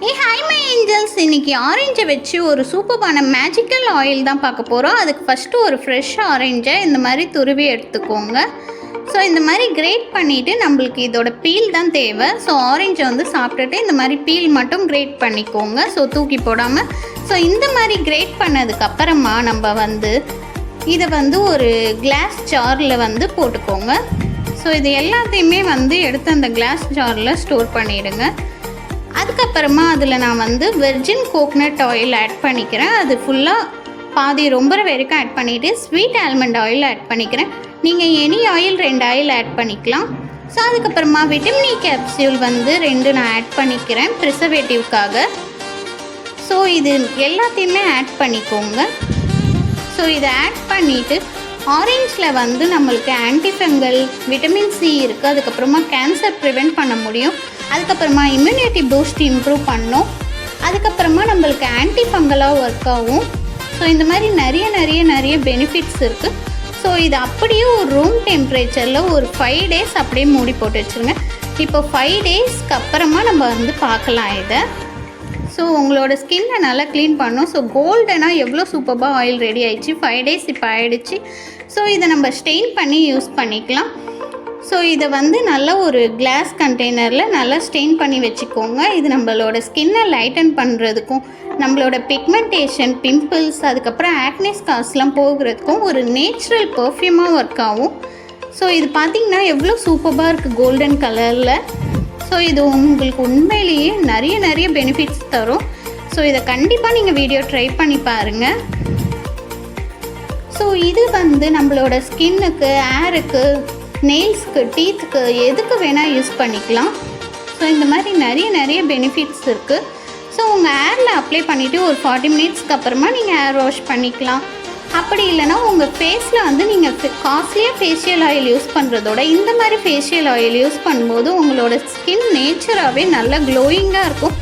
Hi my Angeles, இன்றைக்கி ஆரஞ்சை வச்சு ஒரு சூப்பரான மேஜிக்கல் ஆயில் தான் பார்க்க போகிறோம். அதுக்கு ஃபஸ்ட்டு ஒரு ஃப்ரெஷ் ஆரஞ்சை இந்த மாதிரி துருவி எடுத்துக்கோங்க. ஸோ இந்த மாதிரி கிரேட் பண்ணிவிட்டு நம்மளுக்கு இதோட பீல் தான் தேவை. ஸோ ஆரஞ்சை வந்து சாப்பிட்டுட்டு இந்த மாதிரி பீல் மட்டும் கிரேட் பண்ணிக்கோங்க. ஸோ தூக்கி போடாமல். ஸோ இந்த மாதிரி கிரேட் பண்ணதுக்கப்புறமா நம்ம வந்து இதை வந்து ஒரு கிளாஸ் ஜாரில் வந்து போட்டுக்கோங்க. ஸோ இது எல்லாத்தையுமே வந்து எடுத்து அந்த கிளாஸ் ஜாரில் ஸ்டோர் பண்ணிவிடுங்க. அதுக்கப்புறமா அதில் நான் வந்து வெர்ஜின் கோகனட் ஆயில் ஆட் பண்ணிக்கிறேன். அது ஃபுல்லாக பாதி ரொம்ப வரைக்கும் ஆட் பண்ணிவிட்டு ஸ்வீட் ஆல்மண்ட் ஆயில் ஆட் பண்ணிக்கிறேன். நீங்கள் எனி ஆயில் 2 ஆயில் ஆட் பண்ணிக்கலாம். ஸோ அதுக்கப்புறமா விட்டமின் இ கேப்சியூல் வந்து 2 நான் ஆட் பண்ணிக்கிறேன் ப்ரிசர்வேட்டிவ்க்காக. ஸோ இது எல்லாத்தையுமே ஆட் பண்ணிக்கோங்க. ஸோ இதை ஆட் பண்ணிவிட்டு ஆரஞ்சில் வந்து நம்மளுக்கு ஆன்டிஃபங்கல் விட்டமின் சி இருக்குது. அதுக்கப்புறமா கேன்சர் ப்ரிவெண்ட் பண்ண முடியும். அதுக்கப்புறமா இம்யூனிட்டி பூஸ்ட் இம்ப்ரூவ் பண்ணோம். அதுக்கப்புறமா நம்மளுக்கு ஆன்டிஃபங்கலாக ஒர்க் ஆகும். ஸோ இந்த மாதிரி நிறைய பெனிஃபிட்ஸ் இருக்குது. ஸோ இது அப்படியே ஒரு ரூம் டெம்பரேச்சரில் ஒரு 5 days அப்படியே மூடி போட்டு வச்சுருங்க. இப்போ 5 daysக்கு அப்புறமா நம்ம வந்து பார்க்கலாம் இதை. ஸோ உங்களோட ஸ்கின்னை நல்லா க்ளீன் பண்ணும். ஸோ கோல்டனாக எவ்வளோ சூப்பராக ஆயில் ரெடி ஆகிடுச்சு. 5 days இப்போ ஆகிடுச்சு. ஸோ இதை நம்ம ஸ்டெயின் பண்ணி யூஸ் பண்ணிக்கலாம். ஸோ இதை வந்து நல்லா ஒரு கிளாஸ் கண்டெய்னரில் நல்லா ஸ்டெயின் பண்ணி வச்சுக்கோங்க. இது நம்மளோட ஸ்கின்னை லைட்டன் பண்ணுறதுக்கும் நம்மளோட பிக்மெண்டேஷன், பிம்பிள்ஸ், அதுக்கப்புறம் ஆக்னே ஸ்கார்ஸ்லாம் போகிறதுக்கும் ஒரு நேச்சுரல் பர்ஃப்யூமாக ஒர்க் ஆகும். ஸோ இது பார்த்திங்கன்னா எவ்வளோ சூப்பராக இருக்குது கோல்டன் கலரில். ஸோ இது உங்களுக்கு உண்மையிலேயே நிறைய பெனிஃபிட்ஸ் தரும். ஸோ இதை கண்டிப்பாக நீங்கள் வீடியோ ட்ரை பண்ணி பாருங்கள். ஸோ இது வந்து நம்மளோட ஸ்கின்னுக்கு, ஏருக்கு, நெயில்ஸ்க்கு, டீத்துக்கு எதுக்கு வேணால் யூஸ் பண்ணிக்கலாம். ஸோ இந்த மாதிரி நிறைய பெனிஃபிட்ஸ் இருக்குது. ஸோ உங்கள் ஹேரில் அப்ளை பண்ணிவிட்டு ஒரு 40 minutesக்கு அப்புறமா நீங்கள் ஹேர் வாஷ் பண்ணிக்கலாம். அப்படி இல்லைனா உங்கள் ஃபேஸில் வந்து நீங்கள் காஸ்ட்லியாக ஃபேஷியல் ஆயில் யூஸ் பண்ணுறதோட இந்த மாதிரி ஃபேஷியல் ஆயில் யூஸ் பண்ணும்போது உங்களோட ஸ்கின் நேச்சராகவே நல்லா க்ளோயிங்காக இருக்கும்.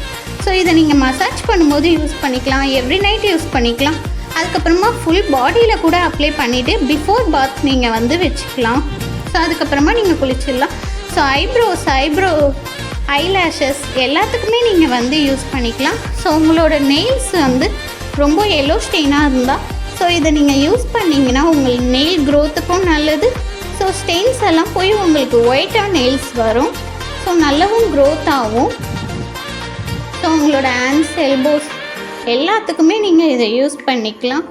ஸோ இதை நீங்கள் மசாஜ் பண்ணும்போது யூஸ் பண்ணிக்கலாம், எவ்ரி நைட் யூஸ் பண்ணிக்கலாம். அதுக்கப்புறமா ஃபுல் பாடியில் கூட அப்ளை பண்ணிவிட்டு பிஃபோர் பாத் நீங்கள் வந்து வச்சுக்கலாம். ஸோ அதுக்கப்புறமா நீங்கள் குளிச்சிடலாம். ஸோ ஐப்ரோ ஐலேஷஸ் எல்லாத்துக்குமே நீங்கள் வந்து யூஸ் பண்ணிக்கலாம். ஸோ உங்களோட நெயில்ஸ் வந்து ரொம்ப எல்லோ ஸ்டெயினாக இருந்தால் ஸோ இதை நீங்கள் யூஸ் பண்ணிங்கன்னா உங்களுக்கு நெயில் க்ரோத்துக்கும் நல்லது. ஸோ ஸ்டெயின்ஸ் எல்லாம் போய் உங்களுக்கு ஒயிட்டாக நெயில்ஸ் வரும். ஸோ நல்லாவும் க்ரோத் ஆகும். ஸோ உங்களோட ஹேண்ட்ஸ், எல்போஸ் எல்லாத்துக்குமே நீங்கள் இதை யூஸ் பண்ணிக்கலாம்.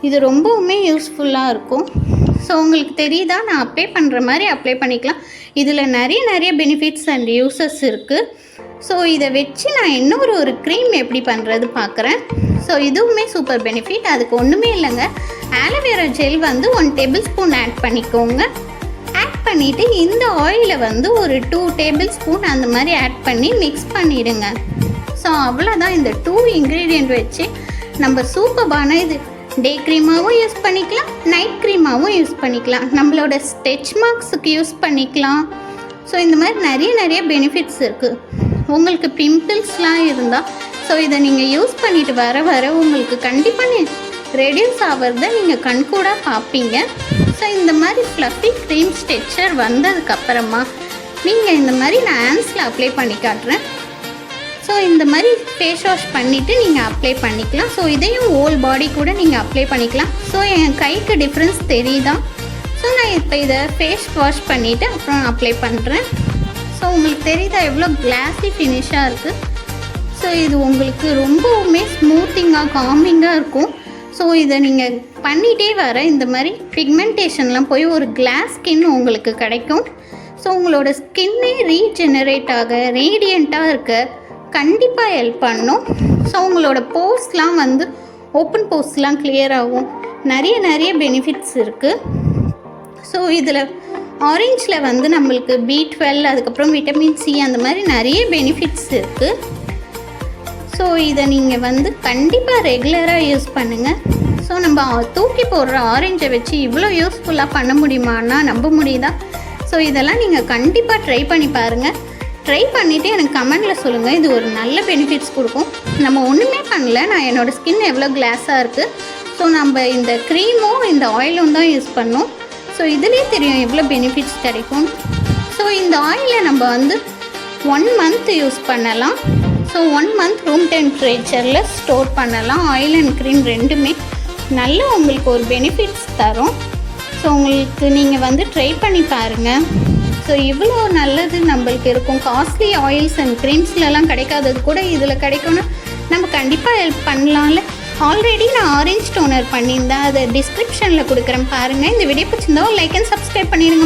இது ரொம்பவுமே யூஸ்ஃபுல்லாக இருக்கும். ஸோ உங்களுக்கு தெரியுதா, நான் அப்ளை பண்ணுற மாதிரி அப்ளை பண்ணிக்கலாம். இதில் நிறைய பெனிஃபிட்ஸ் அண்ட் யூசஸ் இருக்குது. ஸோ இதை வச்சு நான் இன்னொரு க்ரீம் எப்படி பண்ணுறது பார்க்குறேன். ஸோ இதுவுமே சூப்பர் பெனிஃபிட். அதுக்கு ஒன்றுமே இல்லைங்க, ஆலோவேரா ஜெல் வந்து 1 tablespoon ஆட் பண்ணிக்கோங்க. ஆட் பண்ணிவிட்டு இந்த ஆயிலை வந்து ஒரு 2 tablespoon அந்த மாதிரி ஆட் பண்ணி மிக்ஸ் பண்ணிவிடுங்க. ஸோ அவ்வளோதான். இந்த 2 ingredient வச்சு நம்ம சூப்பரான இது டே க்ரீமாகவும் யூஸ் பண்ணிக்கலாம், நைட் க்ரீமாகவும் யூஸ் பண்ணிக்கலாம், நம்மளோட ஸ்டெச் மார்க்ஸுக்கு யூஸ் பண்ணிக்கலாம். ஸோ இந்த மாதிரி நிறைய பெனிஃபிட்ஸ் இருக்குது. உங்களுக்கு பிம்பிள்ஸ்லாம் இருந்தால் ஸோ இதை நீங்கள் யூஸ் பண்ணிவிட்டு வர உங்களுக்கு கண்டிப்பாக ரெடியூஸ் ஆகிறத நீங்கள் கண்கூடாக பார்ப்பீங்க. ஸோ இந்த மாதிரி ஃப்ளஃபி க்ரீம் ஸ்ட்ரெச்சர் வந்ததுக்கப்புறமா நீங்கள் இந்த மாதிரி நான் ஹேண்ட்ஸில் அப்ளை பண்ணி காட்டுறேன். ஸோ இந்த மாதிரி ஃபேஸ் வாஷ் பண்ணிவிட்டு நீங்கள் அப்ளை பண்ணிக்கலாம். ஸோ இதையும் ஹோல் பாடி கூட நீங்கள் அப்ளை பண்ணிக்கலாம். ஸோ என் கைக்கு டிஃப்ரென்ஸ் தெரியுதா? ஸோ நான் இப்போ இதை ஃபேஸ் வாஷ் பண்ணிவிட்டு அப்புறம் அப்ளை பண்ணுறேன். ஸோ உங்களுக்கு தெரியுதா எவ்வளோ கிளாஸி ஃபினிஷாக இருக்குது. ஸோ இது உங்களுக்கு ரொம்பவுமே ஸ்மூத்திங்காக, காமிங்காக இருக்கும். ஸோ இதை நீங்கள் பண்ணிகிட்டே வர இந்த மாதிரி பிக்மெண்டேஷன்லாம் போய் ஒரு கிளாஸ் ஸ்கின் உங்களுக்கு கிடைக்கும். ஸோ உங்களோட ஸ்கின்னே ரீஜெனரேட் ஆக, ரேடியண்ட்டாக இருக்க கண்டிப்பாக ஹெல்ப் பண்ணும். ஸோ உங்களோட போர்ஸ்லாம் வந்து ஓப்பன் போர்ஸ்லாம் கிளியர் ஆகும். நிறைய பெனிஃபிட்ஸ் இருக்குது. ஸோ இதில் ஆரஞ்சில் வந்து நம்மளுக்கு B12, அதுக்கப்புறம் விட்டமின் சி, அந்த மாதிரி நிறைய பெனிஃபிட்ஸ் இருக்குது. ஸோ இதை நீங்கள் வந்து கண்டிப்பாக ரெகுலராக யூஸ் பண்ணுங்கள். ஸோ நம்ம தூக்கி போடுற ஆரஞ்சை வச்சு இவ்வளோ யூஸ்ஃபுல்லாக பண்ண முடியுமான்னா நம்ப முடியுதா? ஸோ இதெல்லாம் நீங்கள் கண்டிப்பாக ட்ரை பண்ணி பாருங்கள். ட்ரை பண்ணிவிட்டு எனக்கு கமெண்டில் சொல்லுங்கள். இது ஒரு நல்ல பெனிஃபிட்ஸ் கொடுக்கும். நம்ம ஒன்றுமே பண்ணல, நான் என்னோடய ஸ்கின் எவ்வளோ கிளாஸாக இருக்குது. ஸோ நம்ம இந்த க்ரீமும் இந்த ஆயிலும் தான் யூஸ் பண்ணோம். ஸோ இதுலேயே தெரியும் எவ்வளோ பெனிஃபிட்ஸ் கிடைக்கும். ஸோ இந்த ஆயிலை நம்ம வந்து 1 month யூஸ் பண்ணலாம். ஸோ ஸோ 1 month ரூம் டெம்பரேச்சரில் ஸ்டோர் பண்ணலாம். ஆயில் அண்ட் க்ரீம் ரெண்டுமே நல்ல உங்களுக்கு ஒரு பெனிஃபிட்ஸ் தரும். ஸோ உங்களுக்கு நீங்கள் வந்து ட்ரை பண்ணி பாருங்கள். ஸோ இவ்வளோ நல்லது நம்மளுக்கு இருக்கும். காஸ்ட்லி ஆயில்ஸ் அண்ட் க்ரீம்ஸ்லலாம் கிடைக்காதது கூட இதில் கிடைக்கும்னா நம்ம கண்டிப்பாக ஹெல்ப் பண்ணலாம்ல. ஆல்ரெடி நான் ஆரஞ்ச் டோனர் பண்ணியிருந்தேன், அதை டிஸ்கிரிப்ஷனில் கொடுக்குறேன் பாருங்கள். இந்த வீடியோ பிடிச்சிருந்தா லைக் அண்ட் சப்ஸ்கிரைப் பண்ணிடுங்க.